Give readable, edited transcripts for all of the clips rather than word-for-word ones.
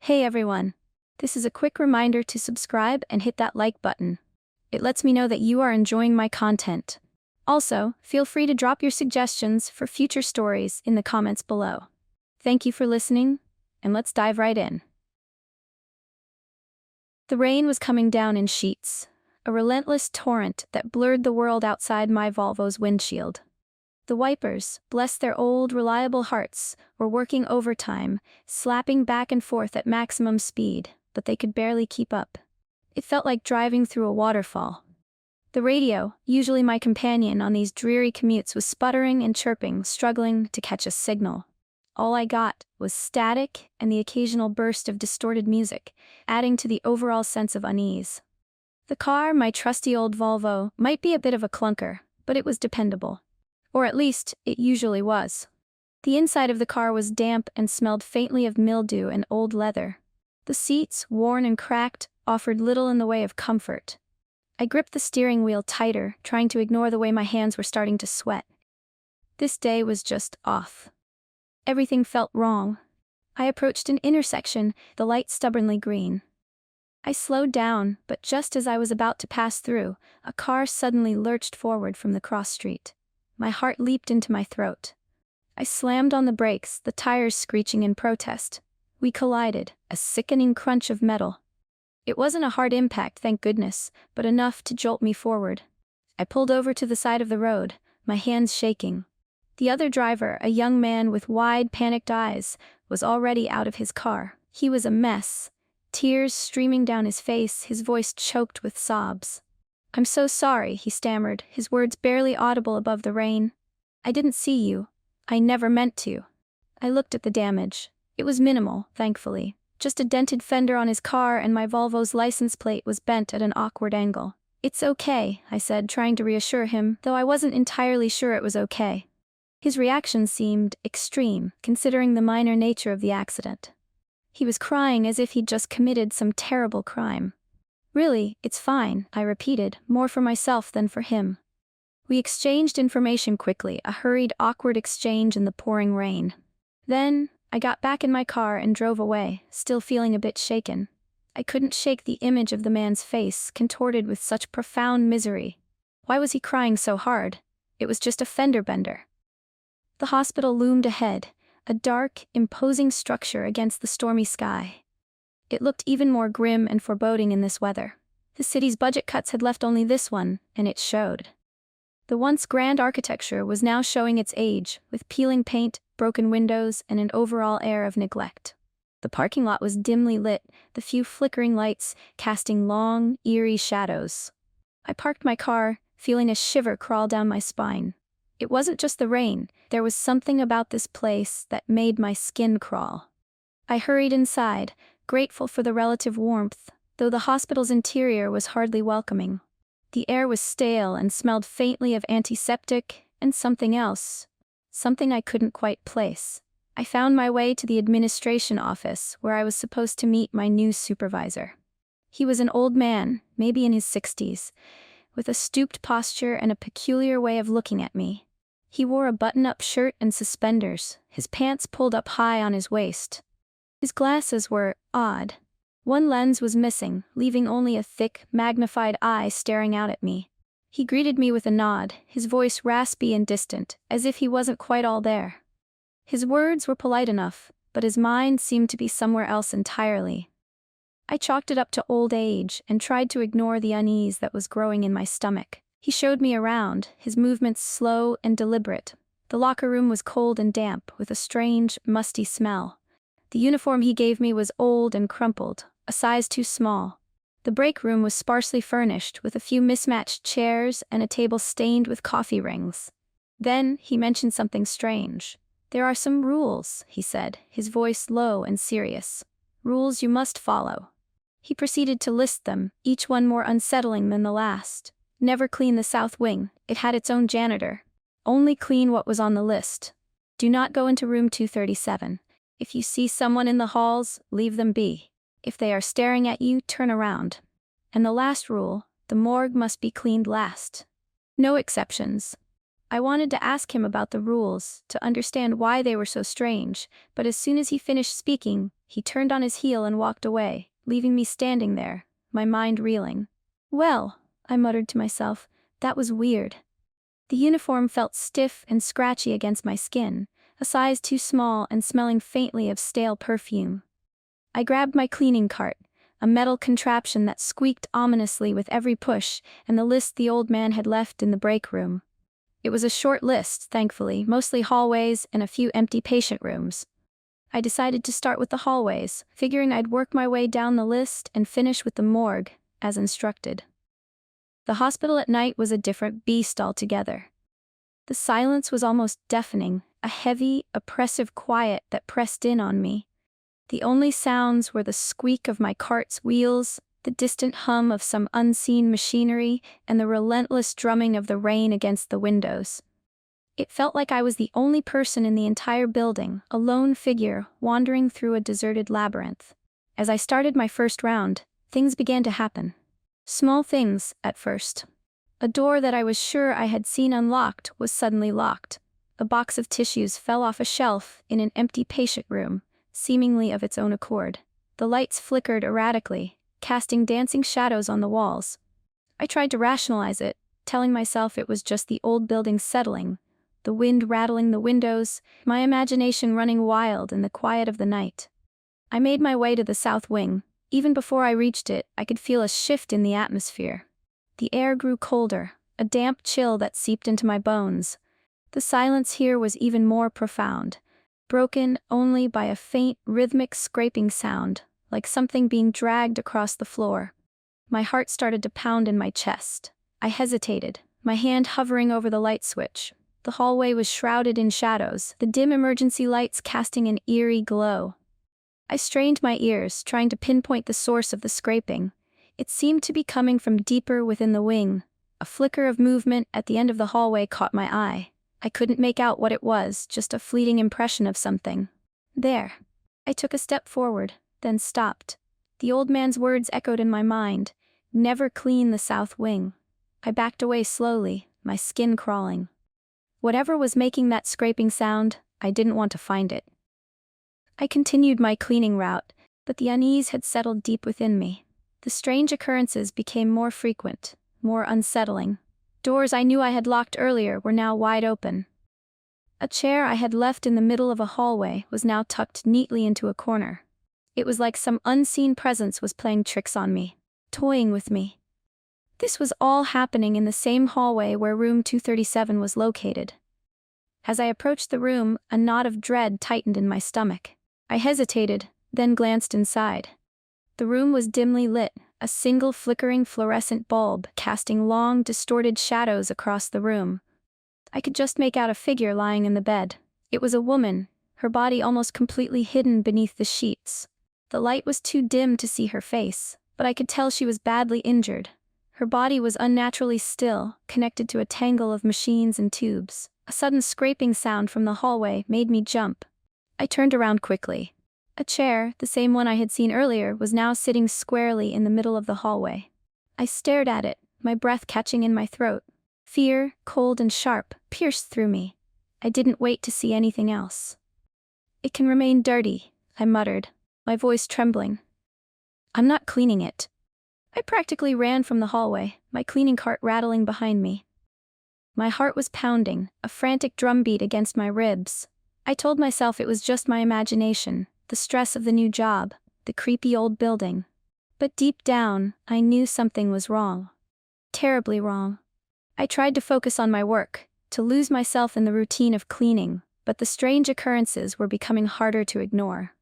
Hey everyone! This is a quick reminder to subscribe and hit that like button. It lets me know that you are enjoying my content. Also, feel free to drop your suggestions for future stories in the comments below. Thank you for listening, and let's dive right in. The rain was coming down in sheets, a relentless torrent that blurred the world outside my Volvo's windshield. The wipers, bless their old, reliable hearts, were working overtime, slapping back and forth at maximum speed, but they could barely keep up. It felt like driving through a waterfall. The radio, usually my companion on these dreary commutes, was sputtering and chirping, struggling to catch a signal. All I got was static and the occasional burst of distorted music, adding to the overall sense of unease. The car, my trusty old Volvo, might be a bit of a clunker, but it was dependable. Or at least, it usually was. The inside of the car was damp and smelled faintly of mildew and old leather. The seats, worn and cracked, offered little in the way of comfort. I gripped the steering wheel tighter, trying to ignore the way my hands were starting to sweat. This day was just off. Everything felt wrong. I approached an intersection, the light stubbornly green. I slowed down, but just as I was about to pass through, a car suddenly lurched forward from the cross street. My heart leaped into my throat. I slammed on the brakes, the tires screeching in protest. We collided, a sickening crunch of metal. It wasn't a hard impact, thank goodness, but enough to jolt me forward. I pulled over to the side of the road, my hands shaking. The other driver, a young man with wide, panicked eyes, was already out of his car. He was a mess, tears streaming down his face, his voice choked with sobs. "I'm so sorry," he stammered, his words barely audible above the rain. "I didn't see you. I never meant to." I looked at the damage. It was minimal, thankfully. Just a dented fender on his car, and my Volvo's license plate was bent at an awkward angle. "It's okay," I said, trying to reassure him, though I wasn't entirely sure it was okay. His reaction seemed extreme, considering the minor nature of the accident. He was crying as if he'd just committed some terrible crime. "Really, it's fine," I repeated, more for myself than for him. We exchanged information quickly, a hurried, awkward exchange in the pouring rain. Then, I got back in my car and drove away, still feeling a bit shaken. I couldn't shake the image of the man's face, contorted with such profound misery. Why was he crying so hard? It was just a fender bender. The hospital loomed ahead, a dark, imposing structure against the stormy sky. It looked even more grim and foreboding in this weather. The city's budget cuts had left only this one, and it showed. The once grand architecture was now showing its age, with peeling paint, broken windows, and an overall air of neglect. The parking lot was dimly lit, the few flickering lights casting long, eerie shadows. I parked my car, feeling a shiver crawl down my spine. It wasn't just the rain, there was something about this place that made my skin crawl. I hurried inside, grateful for the relative warmth, though the hospital's interior was hardly welcoming. The air was stale and smelled faintly of antiseptic and something else, something I couldn't quite place. I found my way to the administration office, where I was supposed to meet my new supervisor. He was an old man, maybe in his 60s, with a stooped posture and a peculiar way of looking at me. He wore a button-up shirt and suspenders, his pants pulled up high on his waist. His glasses were odd. One lens was missing, leaving only a thick, magnified eye staring out at me. He greeted me with a nod, his voice raspy and distant, as if he wasn't quite all there. His words were polite enough, but his mind seemed to be somewhere else entirely. I chalked it up to old age and tried to ignore the unease that was growing in my stomach. He showed me around, his movements slow and deliberate. The locker room was cold and damp, with a strange, musty smell. The uniform he gave me was old and crumpled, a size too small. The break room was sparsely furnished, with a few mismatched chairs and a table stained with coffee rings. Then, he mentioned something strange. "There are some rules," he said, his voice low and serious. "Rules you must follow." He proceeded to list them, each one more unsettling than the last. Never clean the south wing, it had its own janitor. Only clean what was on the list. Do not go into room 237. If you see someone in the halls, leave them be. If they are staring at you, turn around. And the last rule, the morgue must be cleaned last. No exceptions. I wanted to ask him about the rules, to understand why they were so strange, but as soon as he finished speaking, he turned on his heel and walked away, leaving me standing there, my mind reeling. Well, I muttered to myself, that was weird. The uniform felt stiff and scratchy against my skin, a size too small and smelling faintly of stale perfume. I grabbed my cleaning cart, a metal contraption that squeaked ominously with every push, and the list the old man had left in the break room. It was a short list, thankfully, mostly hallways and a few empty patient rooms. I decided to start with the hallways, figuring I'd work my way down the list and finish with the morgue, as instructed. The hospital at night was a different beast altogether. The silence was almost deafening, a heavy, oppressive quiet that pressed in on me. The only sounds were the squeak of my cart's wheels, the distant hum of some unseen machinery, and the relentless drumming of the rain against the windows. It felt like I was the only person in the entire building, a lone figure wandering through a deserted labyrinth. As I started my first round, things began to happen. Small things, at first. A door that I was sure I had seen unlocked was suddenly locked. A box of tissues fell off a shelf in an empty patient room, seemingly of its own accord. The lights flickered erratically, casting dancing shadows on the walls. I tried to rationalize it, telling myself it was just the old building settling, the wind rattling the windows, my imagination running wild in the quiet of the night. I made my way to the south wing. Even before I reached it, I could feel a shift in the atmosphere. The air grew colder, a damp chill that seeped into my bones. The silence here was even more profound, broken only by a faint, rhythmic scraping sound, like something being dragged across the floor. My heart started to pound in my chest. I hesitated, my hand hovering over the light switch. The hallway was shrouded in shadows, the dim emergency lights casting an eerie glow. I strained my ears, trying to pinpoint the source of the scraping. It seemed to be coming from deeper within the wing. A flicker of movement at the end of the hallway caught my eye. I couldn't make out what it was, just a fleeting impression of something. There. I took a step forward, then stopped. The old man's words echoed in my mind. Never clean the south wing. I backed away slowly, my skin crawling. Whatever was making that scraping sound, I didn't want to find it. I continued my cleaning route, but the unease had settled deep within me. The strange occurrences became more frequent, more unsettling. Doors I knew I had locked earlier were now wide open. A chair I had left in the middle of a hallway was now tucked neatly into a corner. It was like some unseen presence was playing tricks on me, toying with me. This was all happening in the same hallway where room 237 was located. As I approached the room, a knot of dread tightened in my stomach. I hesitated, then glanced inside. The room was dimly lit, a single flickering fluorescent bulb casting long, distorted shadows across the room. I could just make out a figure lying in the bed. It was a woman, her body almost completely hidden beneath the sheets. The light was too dim to see her face, but I could tell she was badly injured. Her body was unnaturally still, connected to a tangle of machines and tubes. A sudden scraping sound from the hallway made me jump. I turned around quickly. A chair, the same one I had seen earlier, was now sitting squarely in the middle of the hallway. I stared at it, my breath catching in my throat. Fear, cold and sharp, pierced through me. I didn't wait to see anything else. "It can remain dirty," I muttered, my voice trembling. "I'm not cleaning it." I practically ran from the hallway, my cleaning cart rattling behind me. My heart was pounding, a frantic drumbeat against my ribs. I told myself it was just my imagination, the stress of the new job, the creepy old building. But deep down, I knew something was wrong. Terribly wrong. I tried to focus on my work, to lose myself in the routine of cleaning, but the strange occurrences were becoming harder to ignore.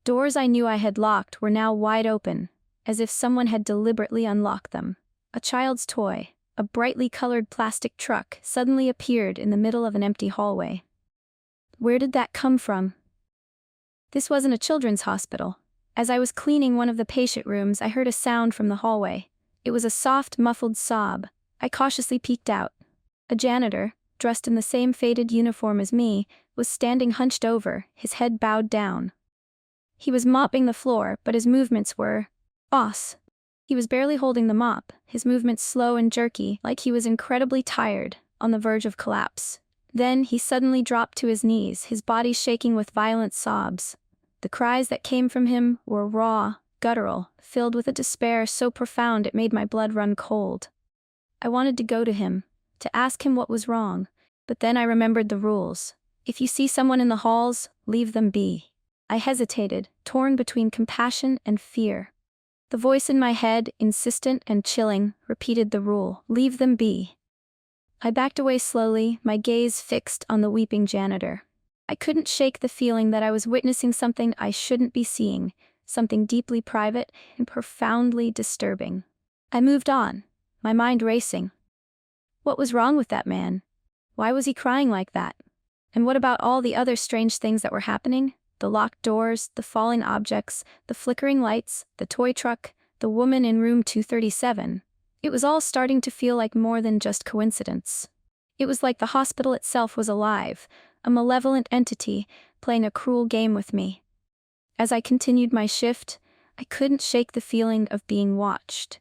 Doors I knew I had locked were now wide open, as if someone had deliberately unlocked them. A child's toy, a brightly colored plastic truck, suddenly appeared in the middle of an empty hallway. Where did that come from? This wasn't a children's hospital. As I was cleaning one of the patient rooms, I heard a sound from the hallway. It was a soft, muffled sob. I cautiously peeked out. A janitor, dressed in the same faded uniform as me, was standing hunched over, his head bowed down. He was mopping the floor, but his movements were He was barely holding the mop, his movements slow and jerky, like he was incredibly tired. on the verge of collapse. Then he suddenly dropped to his knees, his body shaking with violent sobs. The cries that came from him were raw, guttural, filled with a despair so profound it made my blood run cold. I wanted to go to him, to ask him what was wrong, but then I remembered the rules. If you see someone in the halls, leave them be. I hesitated, torn between compassion and fear. The voice in my head, insistent and chilling, repeated the rule, leave them be. I backed away slowly, my gaze fixed on the weeping janitor. I couldn't shake the feeling that I was witnessing something I shouldn't be seeing, something deeply private and profoundly disturbing. I moved on, my mind racing. What was wrong with that man? Why was he crying like that? And what about all the other strange things that were happening? The locked doors, the falling objects, the flickering lights, the toy truck, the woman in room 237. It was all starting to feel like more than just coincidence. It was like the hospital itself was alive, a malevolent entity playing a cruel game with me. As I continued my shift, I couldn't shake the feeling of being watched.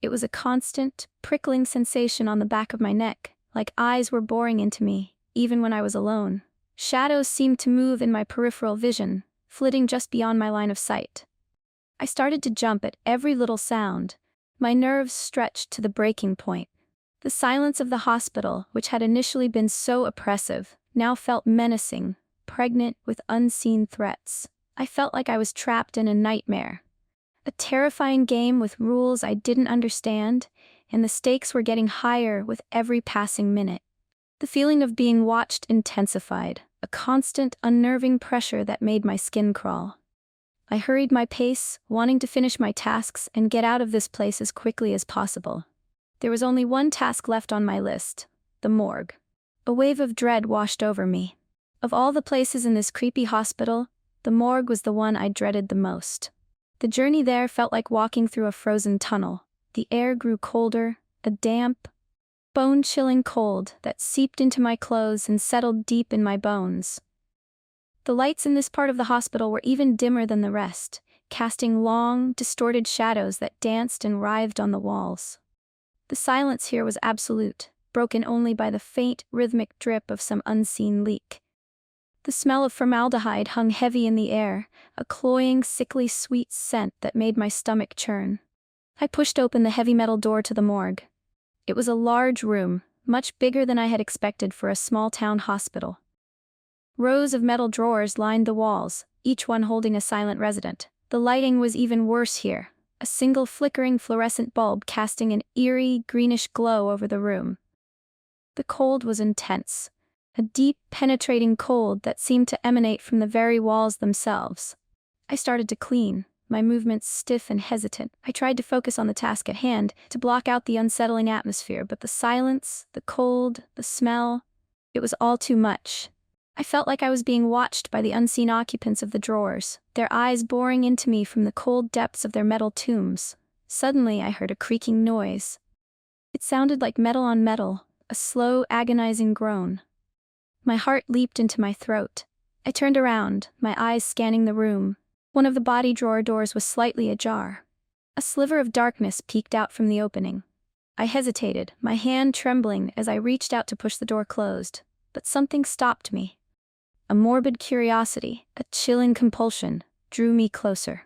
It was a constant, prickling sensation on the back of my neck, like eyes were boring into me, even when I was alone. Shadows seemed to move in my peripheral vision, flitting just beyond my line of sight. I started to jump at every little sound. My nerves stretched to the breaking point. The silence of the hospital, which had initially been so oppressive, now felt menacing, pregnant with unseen threats. I felt like I was trapped in a nightmare. A terrifying game with rules I didn't understand, and the stakes were getting higher with every passing minute. The feeling of being watched intensified, a constant, unnerving pressure that made my skin crawl. I hurried my pace, wanting to finish my tasks and get out of this place as quickly as possible. There was only one task left on my list, the morgue. A wave of dread washed over me. Of all the places in this creepy hospital, the morgue was the one I dreaded the most. The journey there felt like walking through a frozen tunnel. The air grew colder, a damp, bone-chilling cold that seeped into my clothes and settled deep in my bones. The lights in this part of the hospital were even dimmer than the rest, casting long, distorted shadows that danced and writhed on the walls. The silence here was absolute, broken only by the faint, rhythmic drip of some unseen leak. The smell of formaldehyde hung heavy in the air, a cloying, sickly sweet scent that made my stomach churn. I pushed open the heavy metal door to the morgue. It was a large room, much bigger than I had expected for a small-town hospital. Rows of metal drawers lined the walls, each one holding a silent resident. The lighting was even worse here, a single flickering fluorescent bulb casting an eerie, greenish glow over the room. The cold was intense, a deep, penetrating cold that seemed to emanate from the very walls themselves. I started to clean, my movements stiff and hesitant. I tried to focus on the task at hand, to block out the unsettling atmosphere, but the silence, the cold, the smell, it was all too much. I felt like I was being watched by the unseen occupants of the drawers, their eyes boring into me from the cold depths of their metal tombs. Suddenly I heard a creaking noise. It sounded like metal on metal, a slow, agonizing groan. My heart leaped into my throat. I turned around, my eyes scanning the room. One of the body drawer doors was slightly ajar. A sliver of darkness peeked out from the opening. I hesitated, my hand trembling as I reached out to push the door closed, but something stopped me. A morbid curiosity, a chilling compulsion, drew me closer.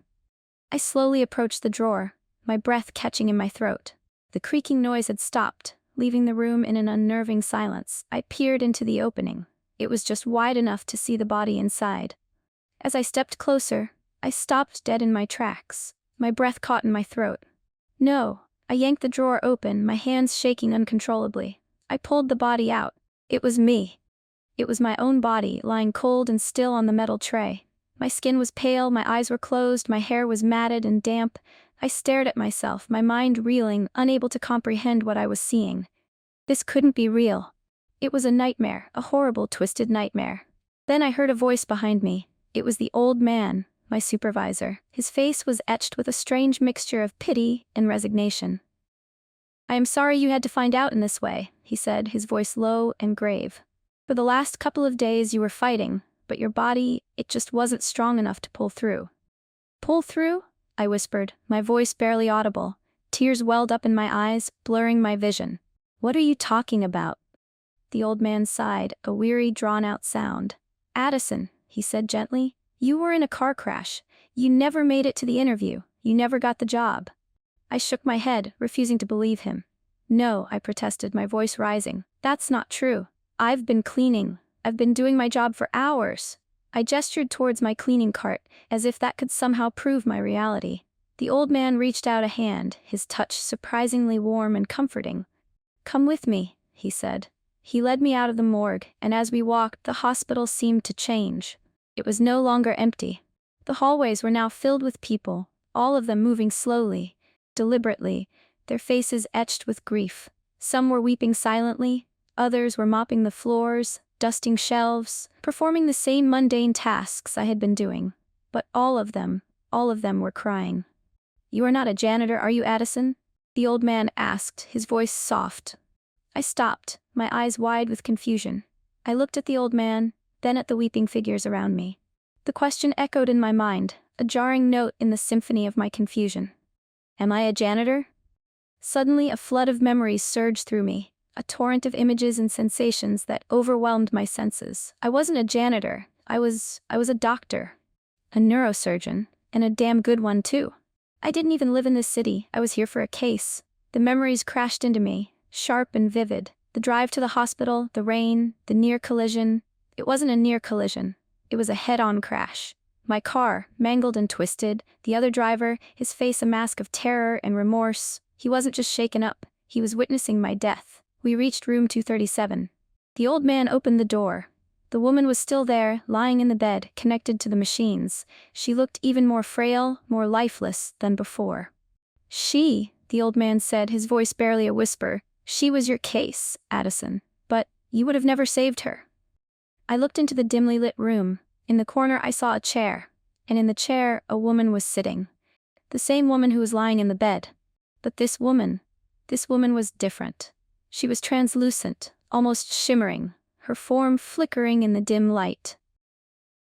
I slowly approached the drawer, my breath catching in my throat. The creaking noise had stopped, leaving the room in an unnerving silence. I peered into the opening. It was just wide enough to see the body inside. As I stepped closer, I stopped dead in my tracks, my breath caught in my throat. No, I yanked the drawer open, my hands shaking uncontrollably. I pulled the body out. It was me. It was my own body, lying cold and still on the metal tray. My skin was pale, my eyes were closed, my hair was matted and damp. I stared at myself, my mind reeling, unable to comprehend what I was seeing. This couldn't be real. It was a nightmare, a horrible, twisted nightmare. Then I heard a voice behind me. It was the old man, my supervisor. His face was etched with a strange mixture of pity and resignation. "I am sorry you had to find out in this way," he said, his voice low and grave. "For the last couple of days you were fighting, but your body, it just wasn't strong enough to pull through." "Pull through?" I whispered, my voice barely audible. Tears welled up in my eyes, blurring my vision. "What are you talking about?" The old man sighed, a weary, drawn-out sound. Addison, he said gently, you were in a car crash. You never made it to the interview. You never got the job. I shook my head, refusing to believe him. No, I protested, my voice rising. That's not true. I've been cleaning. I've been doing my job for hours. I gestured towards my cleaning cart, as if that could somehow prove my reality. The old man reached out a hand, his touch surprisingly warm and comforting. Come with me, he said. He led me out of the morgue, and as we walked, the hospital seemed to change. It was no longer empty. The hallways were now filled with people, all of them moving slowly, deliberately, their faces etched with grief. Some were weeping silently, others were mopping the floors, dusting shelves, performing the same mundane tasks I had been doing. But all of them were crying. You are not a janitor, are you, Addison? The old man asked, his voice soft. I stopped, my eyes wide with confusion. I looked at the old man, then at the weeping figures around me. The question echoed in my mind, a jarring note in the symphony of my confusion. Am I a janitor? Suddenly a flood of memories surged through me, a torrent of images and sensations that overwhelmed my senses. I wasn't a janitor, I was a doctor, a neurosurgeon, and a damn good one too. I didn't even live in this city, I was here for a case. The memories crashed into me, sharp and vivid. The drive to the hospital, the rain, the near collision. It wasn't a near collision, it was a head-on crash. My car, mangled and twisted, the other driver, his face a mask of terror and remorse. He wasn't just shaken up, he was witnessing my death. We reached room 237. The old man opened the door. The woman was still there, lying in the bed, connected to the machines. She looked even more frail, more lifeless than before. She, the old man said, his voice barely a whisper, she was your case, Addison. But you would have never saved her. I looked into the dimly lit room. In the corner I saw a chair, and in the chair a woman was sitting. The same woman who was lying in the bed. But this woman was different. She was translucent, almost shimmering, her form flickering in the dim light.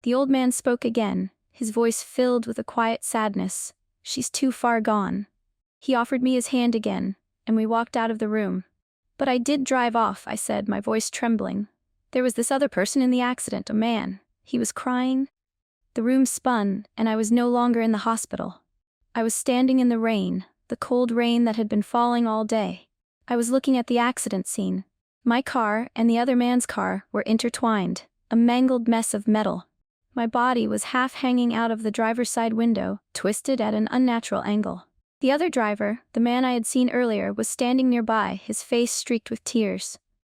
The old man spoke again, his voice filled with a quiet sadness. She's too far gone. He offered me his hand again, and we walked out of the room. But I did drive off, I said, my voice trembling. There was this other person in the accident, a man. He was crying. The room spun, and I was no longer in the hospital. I was standing in the rain, the cold rain that had been falling all day. I was looking at the accident scene. My car and the other man's car were intertwined, a mangled mess of metal. My body was half hanging out of the driver's side window, twisted at an unnatural angle. The other driver, the man I had seen earlier, was standing nearby, his face streaked with tears.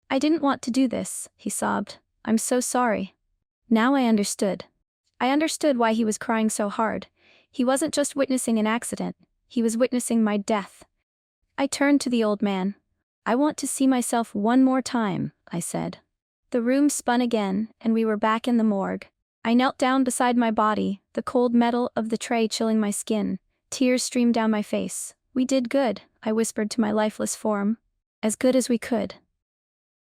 I didn't want to do this, he sobbed. I'm so sorry. Now I understood. I understood why he was crying so hard. He wasn't just witnessing an accident, he was witnessing my death. I turned to the old man. I want to see myself one more time, I said. The room spun again, and we were back in the morgue. I knelt down beside my body, the cold metal of the tray chilling my skin. Tears streamed down my face. We did good, I whispered to my lifeless form. As good as we could.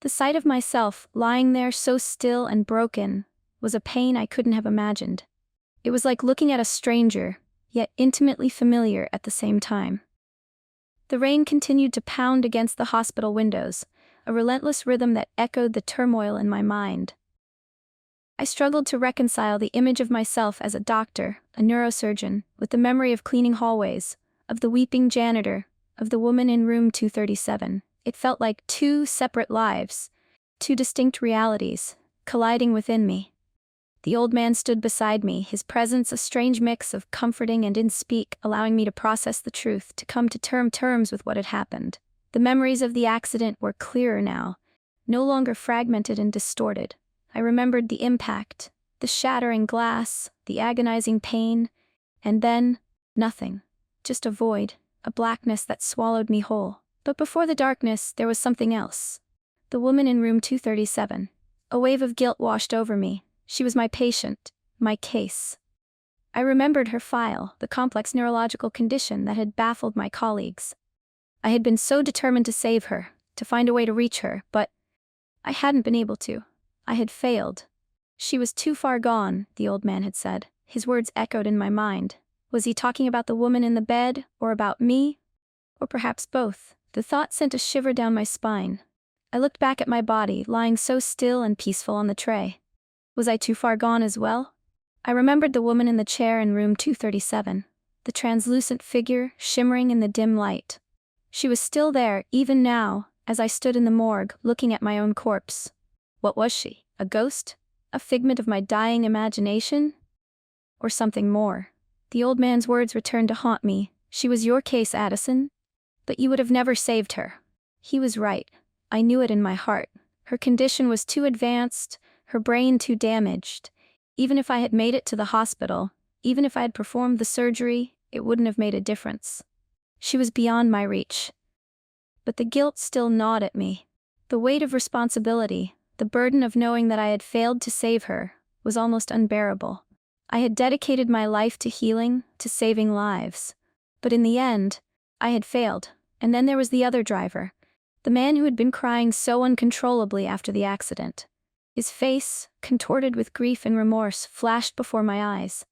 The sight of myself, lying there so still and broken, was a pain I couldn't have imagined. It was like looking at a stranger, yet intimately familiar at the same time. The rain continued to pound against the hospital windows, a relentless rhythm that echoed the turmoil in my mind. I struggled to reconcile the image of myself as a doctor, a neurosurgeon, with the memory of cleaning hallways, of the weeping janitor, of the woman in room 237. It felt like two separate lives, two distinct realities, colliding within me. The old man stood beside me, his presence a strange mix of comforting and inspeak, allowing me to process the truth, to come to terms with what had happened. The memories of the accident were clearer now, no longer fragmented and distorted. I remembered the impact, the shattering glass, the agonizing pain, and then, nothing. Just a void, a blackness that swallowed me whole. But before the darkness, there was something else. The woman in room 237. A wave of guilt washed over me. She was my patient, my case. I remembered her file, the complex neurological condition that had baffled my colleagues. I had been so determined to save her, to find a way to reach her, but I hadn't been able to. I had failed. She was too far gone, the old man had said. His words echoed in my mind. Was he talking about the woman in the bed, or about me? Or perhaps both? The thought sent a shiver down my spine. I looked back at my body, lying so still and peaceful on the tray. Was I too far gone as well? I remembered the woman in the chair in room 237, the translucent figure shimmering in the dim light. She was still there, even now, as I stood in the morgue, looking at my own corpse. What was she? A ghost? A figment of my dying imagination? Or something more? The old man's words returned to haunt me. She was your case, Addison. But you would have never saved her. He was right. I knew it in my heart. Her condition was too advanced, her brain too damaged. Even if I had made it to the hospital, even if I had performed the surgery, it wouldn't have made a difference. She was beyond my reach. But the guilt still gnawed at me. The weight of responsibility, the burden of knowing that I had failed to save her, was almost unbearable. I had dedicated my life to healing, to saving lives. But in the end, I had failed. And then there was the other driver, the man who had been crying so uncontrollably after the accident. His face, contorted with grief and remorse, flashed before my eyes.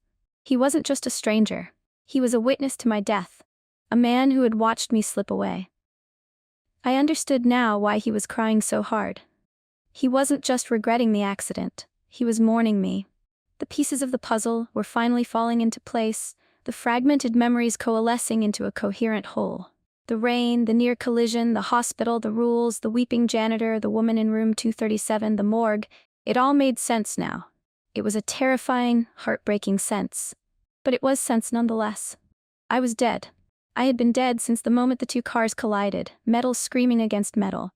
He wasn't just a stranger. He was a witness to my death, a man who had watched me slip away. I understood now why he was crying so hard. He wasn't just regretting the accident, he was mourning me. The pieces of the puzzle were finally falling into place, the fragmented memories coalescing into a coherent whole. The rain, the near collision, the hospital, the rules, the weeping janitor, the woman in room 237, the morgue, it all made sense now. It was a terrifying, heartbreaking sense. But it was sense nonetheless. I was dead. I had been dead since the moment the two cars collided, metal screaming against metal.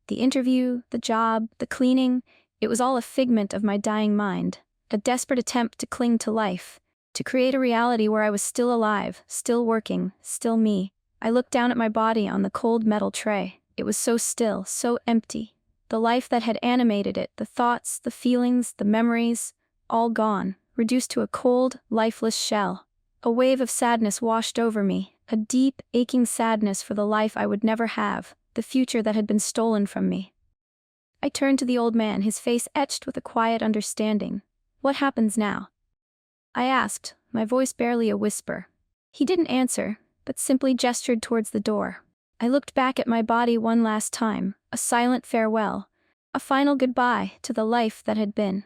The interview, the job, the cleaning, it was all a figment of my dying mind, a desperate attempt to cling to life, to create a reality where I was still alive, still working, still me. I looked down at my body on the cold metal tray. It was so still, so empty. The life that had animated it, the thoughts, the feelings, the memories, all gone, reduced to a cold, lifeless shell. A wave of sadness washed over me, a deep, aching sadness for the life I would never have, the future that had been stolen from me. I turned to the old man, his face etched with a quiet understanding. What happens now? I asked, my voice barely a whisper. He didn't answer, but simply gestured towards the door. I looked back at my body one last time, a silent farewell, a final goodbye to the life that had been.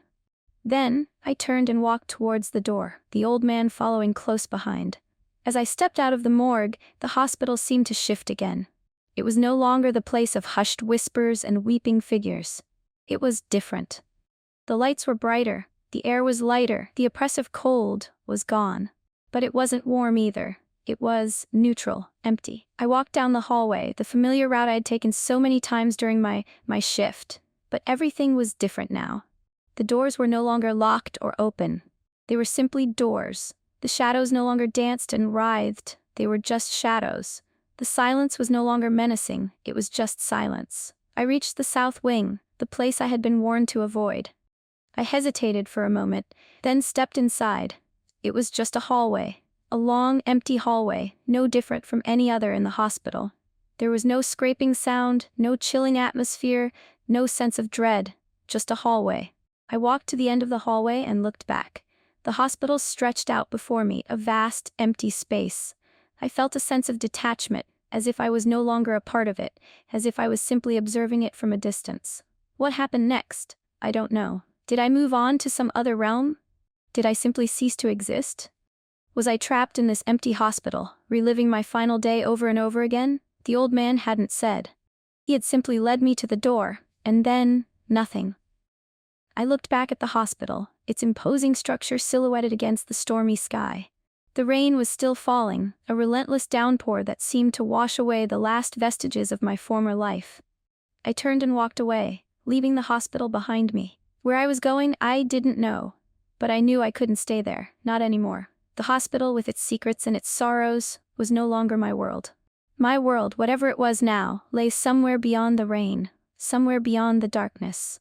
Then, I turned and walked towards the door, the old man following close behind. As I stepped out of the morgue, the hospital seemed to shift again. It was no longer the place of hushed whispers and weeping figures. It was different. The lights were brighter, the air was lighter, the oppressive cold was gone. But it wasn't warm either. It was neutral, empty. I walked down the hallway, the familiar route I had taken so many times during my shift. But everything was different now. The doors were no longer locked or open. They were simply doors. The shadows no longer danced and writhed. They were just shadows. The silence was no longer menacing. It was just silence. I reached the south wing, the place I had been warned to avoid. I hesitated for a moment, then stepped inside. It was just a hallway. A long, empty hallway, no different from any other in the hospital. There was no scraping sound, no chilling atmosphere, no sense of dread, just a hallway. I walked to the end of the hallway and looked back. The hospital stretched out before me, a vast, empty space. I felt a sense of detachment, as if I was no longer a part of it, as if I was simply observing it from a distance. What happened next? I don't know. Did I move on to some other realm? Did I simply cease to exist? Was I trapped in this empty hospital, reliving my final day over and over again? The old man hadn't said. He had simply led me to the door, and then, nothing. I looked back at the hospital, its imposing structure silhouetted against the stormy sky. The rain was still falling, a relentless downpour that seemed to wash away the last vestiges of my former life. I turned and walked away, leaving the hospital behind me. Where I was going, I didn't know. But I knew I couldn't stay there, not anymore. The hospital, with its secrets and its sorrows, was no longer my world. My world, whatever it was now, lay somewhere beyond the rain, somewhere beyond the darkness.